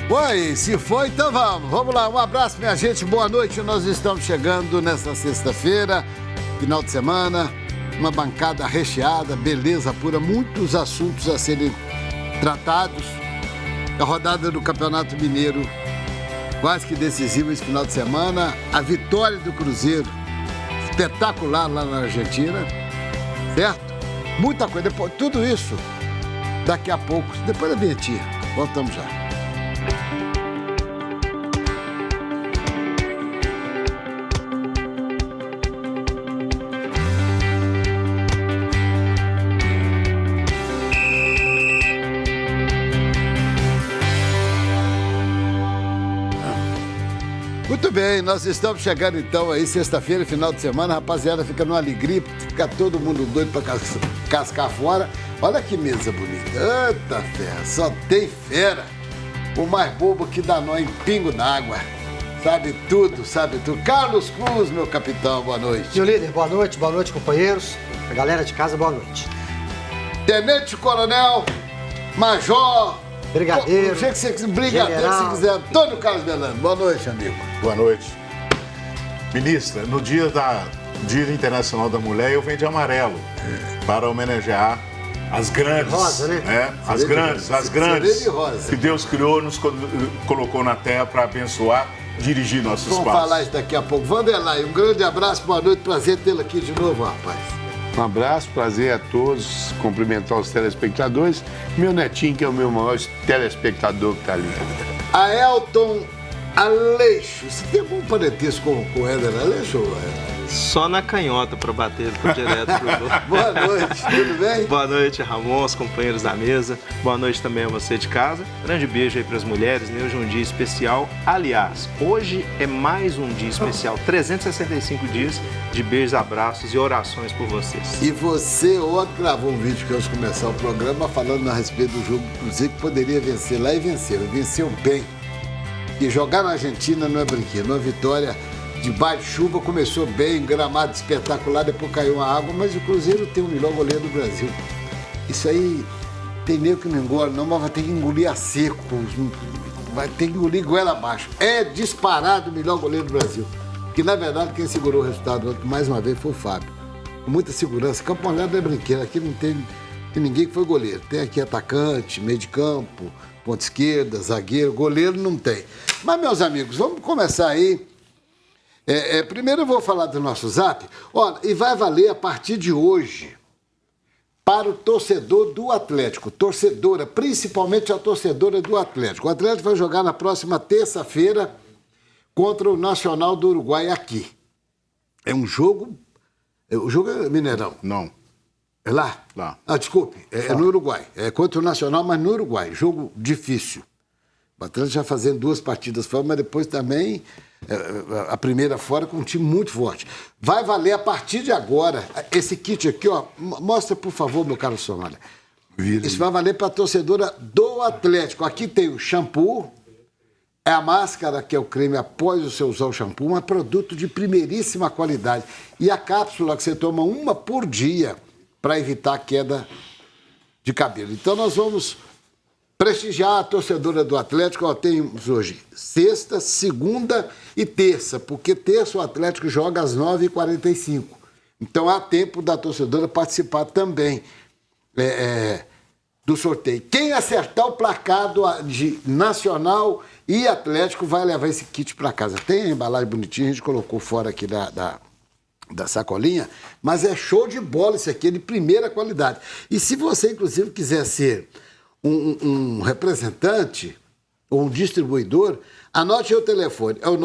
Oi, se foi, então vamos. Vamos lá, um abraço, minha gente, boa noite. Nós estamos chegando nessa sexta-feira, final de semana, uma bancada recheada, beleza pura, muitos assuntos a serem tratados. A rodada do Campeonato Mineiro, quase que decisiva esse final de semana. A vitória do Cruzeiro, espetacular lá na Argentina, certo? Muita coisa, depois, tudo isso daqui a pouco, depois da vinhetinha. Voltamos já. Muito bem, nós estamos chegando então aí, sexta-feira, final de semana, rapaziada, fica numa alegria, fica todo mundo doido pra cascar fora. Olha que mesa bonita, eita fera, só tem fera. O mais bobo que dá nó em pingo d'água, sabe tudo. Carlos Cruz, meu capitão, boa noite. Meu líder, boa noite, companheiros, a galera de casa, boa noite. Tenente Coronel, Major... Brigadeiro. Do jeito que você brigadeiro, se quiser. Antônio Carlos Belano. Boa noite, amigo. Boa noite. Ministra, no Dia Internacional da Mulher, eu venho de amarelo para homenagear as grandes. Rosa, né? As grandes de rosa. que Deus criou, nos colocou na terra para abençoar, dirigir nossos passos. Vamos falar isso daqui a pouco. Vanderlei, um grande abraço, boa noite, prazer tê-lo aqui de novo, rapaz. Um abraço, prazer a todos, cumprimentar os telespectadores. Meu netinho, que é o meu maior telespectador que está ali. Aelton Aleixo. Você tem algum parentesco com o Éder Aleixo? Só na canhota para bater direto pro gol. Boa noite, tudo bem? Boa noite, Ramon, os companheiros da mesa. Boa noite também a você de casa. Grande beijo aí para as mulheres, né? Hoje é um dia especial. Aliás, hoje é mais um dia especial. 365 dias de beijos, abraços e orações por vocês. E você ontem gravou um vídeo que antes de começar o programa falando a respeito do jogo do Cruzeiro que poderia vencer lá e venceu. Venceu bem. E jogar na Argentina não é brinquedo, uma vitória debaixo de chuva, começou bem, gramado espetacular, depois caiu a água, mas o Cruzeiro tem o melhor goleiro do Brasil. Isso aí tem nego que não engole não, mas vai ter que engolir a seco, vai ter que engolir goela abaixo. É disparado o melhor goleiro do Brasil. Porque, na verdade, quem segurou o resultado ontem, mais uma vez, foi o Fábio. Com muita segurança. Campo Molhado não é brinquedo, aqui não tem ninguém que foi goleiro. Tem aqui atacante, meio de campo, ponta esquerda, zagueiro, goleiro não tem. Mas, meus amigos, vamos começar aí. Primeiro eu vou falar do nosso Zap. Olha, e vai valer a partir de hoje para o torcedor do Atlético. Torcedora, principalmente a torcedora do Atlético. O Atlético vai jogar na próxima terça-feira contra o Nacional do Uruguai aqui. É um jogo... O jogo é Mineirão. Não. É lá? Lá. Ah, desculpe. É no Uruguai. É contra o Nacional, mas no Uruguai. Jogo difícil. O Atlético já fazendo 2 partidas fora, mas depois também a primeira fora com um time muito forte. Vai valer a partir de agora. Esse kit aqui, ó. Mostra, por favor, meu caro Somália. Isso vai valer para a torcedora do Atlético. Aqui tem o shampoo, é a máscara, que é o creme após você usar o shampoo, um produto de primeiríssima qualidade. E a cápsula que você toma uma por dia para evitar a queda de cabelo. Então nós vamos prestigiar a torcedora do Atlético. Ó, temos hoje sexta, segunda e terça, porque terça o Atlético joga às 9h45. Então há tempo da torcedora participar também do sorteio. Quem acertar o placar de Nacional e Atlético vai levar esse kit para casa. Tem a embalagem bonitinha, a gente colocou fora aqui da sacolinha, mas é show de bola isso aqui, é de primeira qualidade. E se você, inclusive, quiser ser um representante ou um distribuidor, anote aí o telefone, é o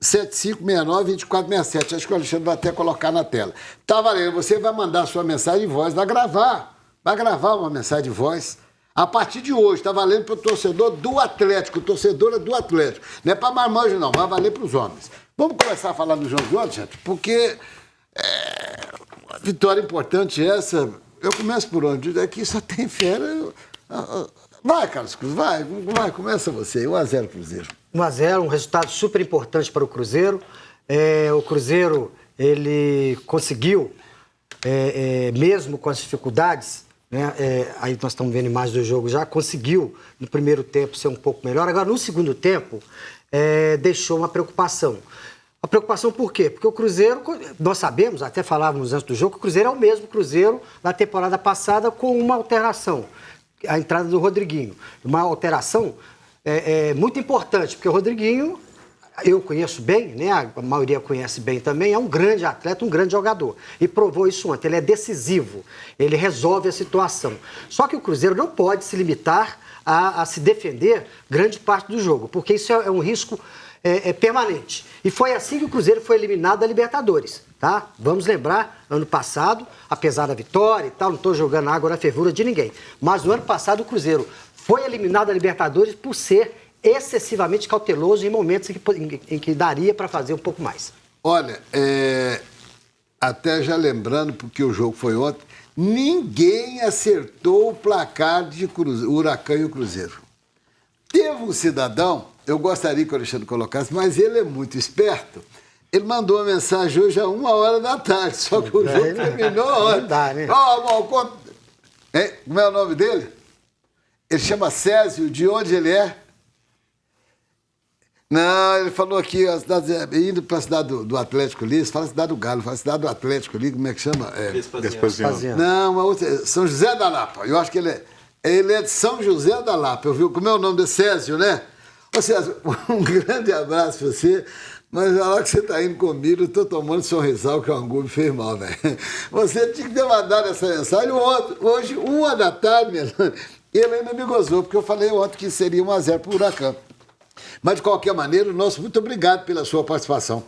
97569-2467. Acho que o Alexandre vai até colocar na tela. Tá valendo, você vai mandar a sua mensagem de voz, vai gravar uma mensagem de voz. A partir de hoje, tá valendo para o torcedor do Atlético, torcedora do Atlético. Não é para marmanjo não, vai valer para os homens. Vamos começar a falar do jogo de ontem, gente, porque vitória importante essa. Eu começo por onde? Aqui só tem fera. Vai, Carlos Cruz, vai, começa você. 1-0 Cruzeiro. 1-0, um resultado super importante para o Cruzeiro. O Cruzeiro, ele conseguiu, mesmo com as dificuldades, né? Aí nós estamos vendo imagens do jogo já, conseguiu no primeiro tempo ser um pouco melhor. Agora, no segundo tempo, deixou uma preocupação. A preocupação por quê? Porque o Cruzeiro, nós sabemos, até falávamos antes do jogo, que o Cruzeiro é o mesmo Cruzeiro da temporada passada com uma alteração. A entrada do Rodriguinho. Uma alteração muito importante, porque o Rodriguinho, eu conheço bem, né? A maioria conhece bem também, é um grande atleta, um grande jogador. E provou isso ontem, ele é decisivo, ele resolve a situação. Só que o Cruzeiro não pode se limitar a se defender grande parte do jogo, porque isso é um risco permanente. E foi assim que o Cruzeiro foi eliminado da Libertadores, tá? Vamos lembrar, ano passado, apesar da vitória e tal, não estou jogando água na fervura de ninguém, mas no ano passado o Cruzeiro foi eliminado da Libertadores por ser excessivamente cauteloso em momentos em que daria para fazer um pouco mais. Olha, até já lembrando, porque o jogo foi ontem, ninguém acertou o placar de Huracan e o Cruzeiro. Teve um cidadão, eu gostaria que o Alexandre colocasse, mas ele é muito esperto. Ele mandou uma mensagem hoje a 1h da tarde, só que o jogo terminou ontem. Né? Como é o nome dele? Ele chama Césio, de onde ele é? Não, ele falou aqui, indo para a cidade do Atlético ali, fala cidade do Galo, fala cidade do Atlético ali, como é que chama? Vespasiano. Não, São José da Lapa. Eu acho que ele é de São José da Lapa. Eu vi como é o nome dele? Césio, né? Ô Césio, um grande abraço para você. Mas na hora que você está indo comigo, eu estou tomando sorrisal que o Angu me fez mal, velho. Você tinha que ter mandado essa mensagem ontem. Hoje, 1h da tarde, Melano, ele ainda me gozou, porque eu falei ontem que seria 1-0 para o Huracan. Mas, de qualquer maneira, nosso muito obrigado pela sua participação.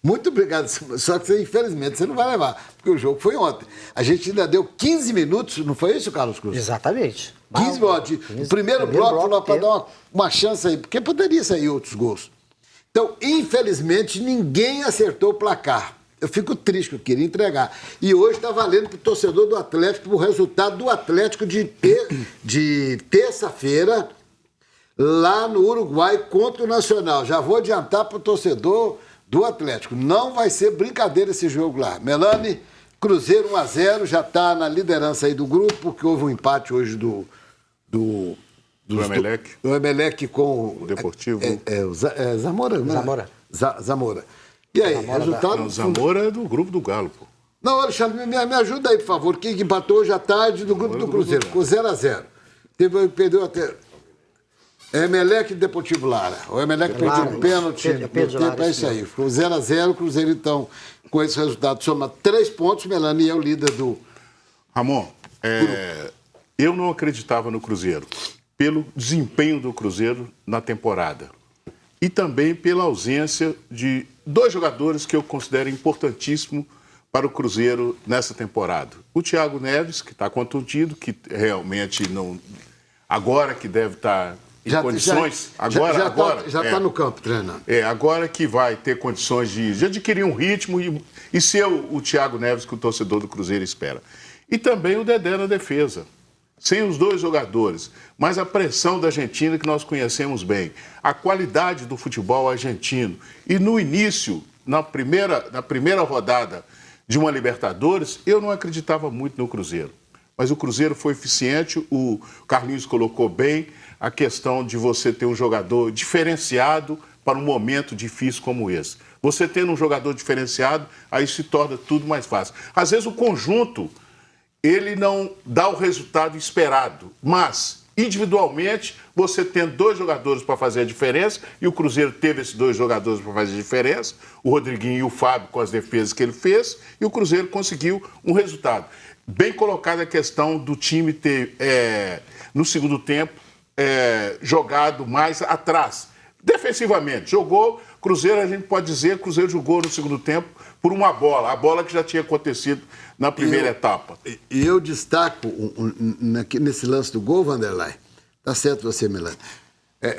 Muito obrigado. Só que, infelizmente, você não vai levar, porque o jogo foi ontem. A gente ainda deu 15 minutos, não foi isso, Carlos Cruz? Exatamente. 15 minutos. O primeiro bloco para dar uma chance aí, porque poderia sair outros gols. Então, infelizmente, ninguém acertou o placar. Eu fico triste, eu queria entregar. E hoje está valendo para o torcedor do Atlético, o resultado do Atlético de terça-feira, lá no Uruguai, contra o Nacional. Já vou adiantar para o torcedor do Atlético. Não vai ser brincadeira esse jogo lá. Melani, Cruzeiro 1-0, já está na liderança aí do grupo, porque houve um empate hoje do Emelec. O Emelec com o Deportivo. Zamora, né? Zamora. E aí, resultado? Não, Zamora é do grupo do Galo, pô. Não, Alexandre, me ajuda aí, por favor. Quem que empatou hoje à tarde do grupo do Cruzeiro, com 0-0. Perdeu até. Emelec e Deportivo Lara. O Emelec perdeu um pênalti no tempo, é isso aí. Ficou 0-0, o Cruzeiro, então, com esse resultado, soma 3 pontos. Melani é o líder do. Ramon, eu não acreditava no Cruzeiro, pelo desempenho do Cruzeiro na temporada. E também pela ausência de 2 jogadores que eu considero importantíssimos para o Cruzeiro nessa temporada. O Thiago Neves, que está contundido, que realmente não. Agora que deve estar em condições. Já está no campo treinando. Agora que vai ter condições de adquirir um ritmo e ser o Thiago Neves que o torcedor do Cruzeiro espera. E também o Dedé na defesa. Sem os 2 jogadores, mas a pressão da Argentina que nós conhecemos bem, a qualidade do futebol argentino. E no início, na primeira rodada de uma Libertadores, eu não acreditava muito no Cruzeiro. Mas o Cruzeiro foi eficiente, o Carlinhos colocou bem a questão de você ter um jogador diferenciado para um momento difícil como esse. Você tendo um jogador diferenciado, aí se torna tudo mais fácil. Às vezes o conjunto, ele não dá o resultado esperado, mas individualmente, você tendo 2 jogadores para fazer a diferença, e o Cruzeiro teve esses 2 jogadores para fazer a diferença, o Rodriguinho e o Fábio com as defesas que ele fez, e o Cruzeiro conseguiu um resultado. Bem colocada a questão do time ter, no segundo tempo, jogado mais atrás. Defensivamente, jogou, Cruzeiro, a gente pode dizer, que o Cruzeiro jogou no segundo tempo por uma bola, a bola que já tinha acontecido na primeira etapa. E eu destaco, nesse lance do gol, Vanderlei, tá certo você, Melano,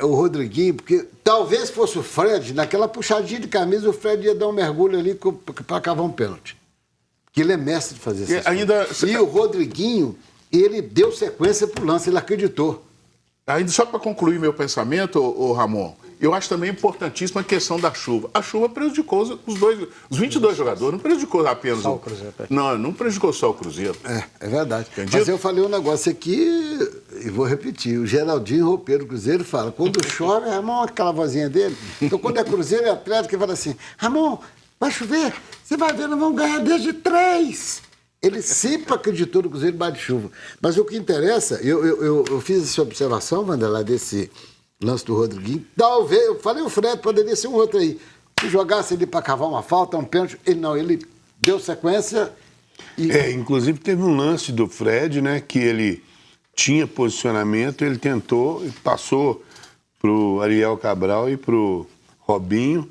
o Rodriguinho, porque talvez fosse o Fred, naquela puxadinha de camisa, o Fred ia dar um mergulho ali para cavar um pênalti. Porque ele é mestre de fazer isso. E o Rodriguinho, ele deu sequência pro lance, ele acreditou. Ainda só para concluir meu pensamento, Ramon, Eu acho também importantíssima a questão da chuva. A chuva prejudicou os 22 jogadores, não prejudicou apenas só o Cruzeiro. Não prejudicou só o Cruzeiro. É verdade. Entendido? Mas eu falei um negócio aqui, e vou repetir. O Geraldinho, roupeiro do Cruzeiro, fala, quando chove, Ramon, aquela vozinha dele. Então, quando é Cruzeiro e Atlético, ele fala assim, Ramon, vai chover, você vai ver, nós vamos ganhar desde 3. Ele sempre acreditou no Cruzeiro debaixo de chuva. Mas o que interessa, eu fiz essa observação, Vanderlei, desse lance do Rodriguinho. Talvez, eu falei, o Fred poderia ser um outro aí. Se jogasse ele para cavar uma falta, um pênalti, ele deu sequência e... Inclusive teve um lance do Fred, né, que ele tinha posicionamento, ele tentou e passou pro Ariel Cabral e pro Robinho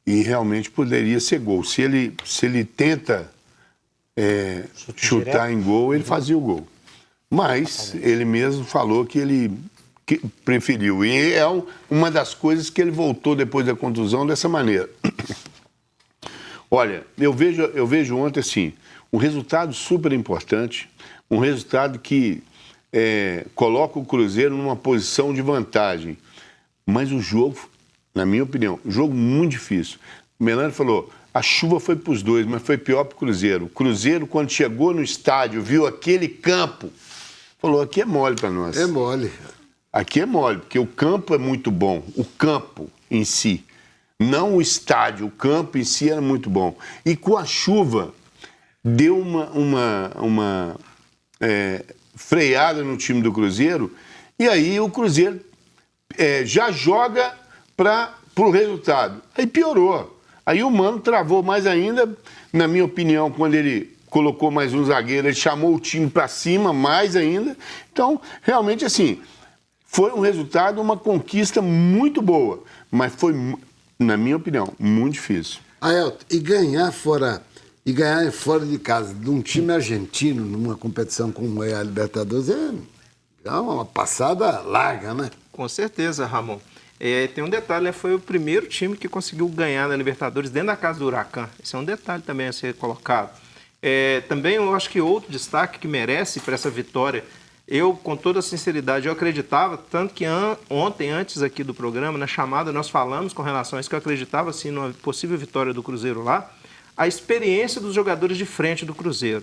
e realmente poderia ser gol. Se ele tenta chutar em gol, ele fazia o gol. Mas ele mesmo falou que ele preferiu. E é uma das coisas que ele voltou depois da contusão dessa maneira. Olha, eu vejo ontem assim, um resultado super importante, um resultado que coloca o Cruzeiro numa posição de vantagem. Mas o jogo, na minha opinião, um jogo muito difícil. O Melano falou, a chuva foi para os dois, mas foi pior para o Cruzeiro. O Cruzeiro, quando chegou no estádio, viu aquele campo, falou, aqui é mole para nós. É mole. Aqui é mole, porque o campo é muito bom, o campo em si. Não o estádio, o campo em si era muito bom. E com a chuva, deu uma freada no time do Cruzeiro, e aí o Cruzeiro já joga para o resultado. Aí piorou. Aí o Mano travou mais ainda, na minha opinião, quando ele colocou mais um zagueiro, ele chamou o time para cima mais ainda. Então, realmente assim, foi um resultado, uma conquista muito boa, mas foi, na minha opinião, muito difícil. Aelton, e ganhar fora de casa de um time argentino numa competição como é a Libertadores é uma passada larga, né? Com certeza, Ramon. Tem um detalhe, né? Foi o primeiro time que conseguiu ganhar na Libertadores dentro da casa do Huracan. Esse é um detalhe também a ser colocado. Também eu acho que outro destaque que merece para essa vitória, eu, com toda a sinceridade, eu acreditava, tanto que ontem, antes aqui do programa, na chamada, nós falamos com relação a isso, que eu acreditava, assim, numa possível vitória do Cruzeiro lá, a experiência dos jogadores de frente do Cruzeiro.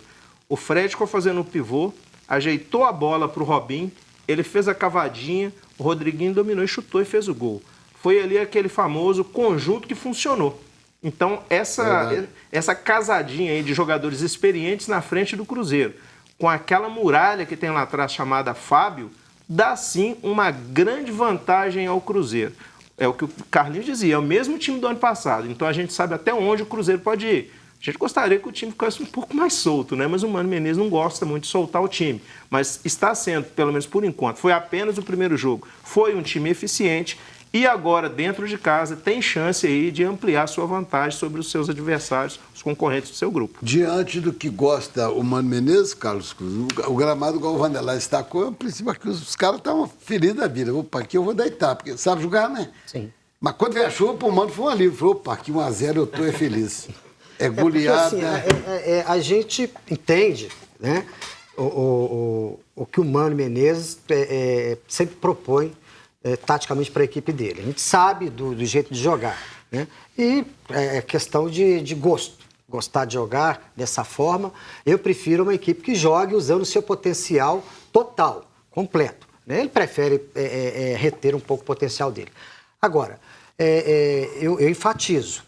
O Fred ficou fazendo o pivô, ajeitou a bola para o Robinho, ele fez a cavadinha, o Rodriguinho dominou e chutou e fez o gol. Foi ali aquele famoso conjunto que funcionou. Então, essa casadinha aí de jogadores experientes na frente do Cruzeiro, com aquela muralha que tem lá atrás chamada Fábio, dá sim uma grande vantagem ao Cruzeiro. É o que o Carlinhos dizia, é o mesmo time do ano passado, então a gente sabe até onde o Cruzeiro pode ir. A gente gostaria que o time ficasse um pouco mais solto, né? Mas o Mano Menezes não gosta muito de soltar o time. Mas está sendo, pelo menos por enquanto, foi apenas o primeiro jogo. Foi um time eficiente e agora, dentro de casa, tem chance aí de ampliar sua vantagem sobre os seus adversários, os concorrentes do seu grupo. Diante do que gosta o Mano Menezes, Carlos Cruz, o gramado, igual o Vanderlei destacou, a princípio que os caras estavam feliz da vida. Opa, aqui eu vou deitar, porque sabe jogar, né? Sim. Mas quando veio a chuva, pro Mano foi um alívio. Falou, opa, aqui 1-0 eu tô feliz. É goleada. Assim, a gente entende, né, o que o Mano Menezes sempre propõe taticamente para a equipe dele. A gente sabe do jeito de jogar, né? E é questão de gosto. Gostar de jogar dessa forma. Eu prefiro uma equipe que jogue usando o seu potencial total, completo, né? Ele prefere reter um pouco o potencial dele. Agora, eu enfatizo.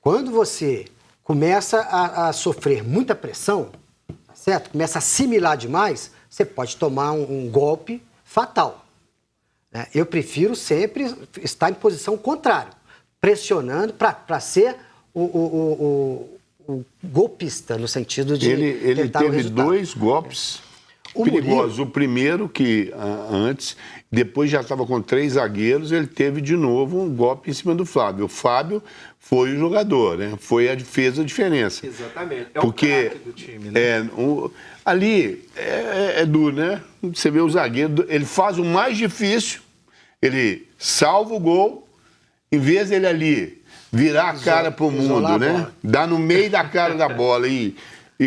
Quando você começa a sofrer muita pressão, certo? Começa a assimilar demais, você pode tomar um golpe fatal. Né? Eu prefiro sempre estar em posição contrária, pressionando para ser o golpista, no sentido de Ele teve 2 golpes perigosos. O primeiro, que antes, depois já estava com 3 zagueiros, ele teve de novo um golpe em cima do Fábio. O Fábio foi o jogador, né? Fez a diferença. Exatamente. Porque o craque do time, né? Ali é duro, né? Você vê o zagueiro, ele faz o mais difícil, ele salva o gol, em vez dele ali virar a cara pro mundo, né? Dar no meio da cara da bola e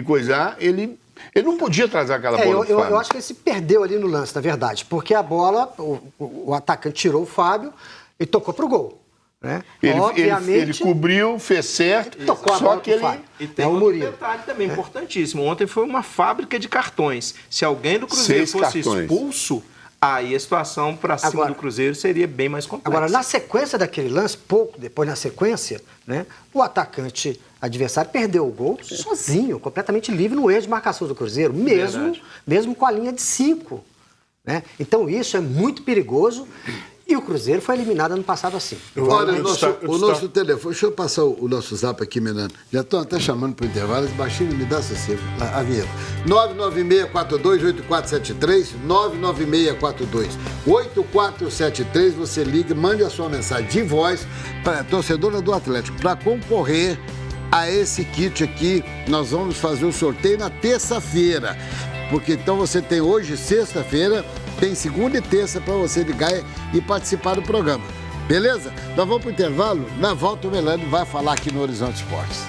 coisar, ele Ele não podia trazer aquela bola pro Fábio. Eu acho que ele se perdeu ali no lance, na verdade, porque a bola, o atacante tirou o Fábio e tocou pro gol. Né? Ele cobriu, fez certo, tocou a só bola que ele... E tem outro detalhe também importantíssimo. Ontem foi uma fábrica de cartões. Se alguém do Cruzeiro 6 fosse cartões. expulso, aí a situação para cima Agora- do Cruzeiro seria bem mais complexa. Agora, na sequência daquele lance, pouco depois na sequência, né, o atacante adversário perdeu o gol sozinho, completamente livre no erro de marcação do Cruzeiro, mesmo com a linha de 5. Né? Então isso é muito perigoso e o Cruzeiro foi eliminado ano passado assim. Olha, o nosso telefone, deixa eu passar o nosso zap aqui, Menano. Já estão até chamando para o intervalo, esse baixinho me dá sossego, a vinheta. 996428473, 996428473, você liga, mande a sua mensagem de voz para a torcedora do Atlético, para concorrer a esse kit aqui. Nós vamos fazer o sorteio na terça-feira, porque então você tem hoje, sexta-feira, tem segunda e terça para você ligar e participar do programa. Beleza? Nós vamos para o intervalo. Na volta o Melano vai falar aqui no Horizonte Esportes.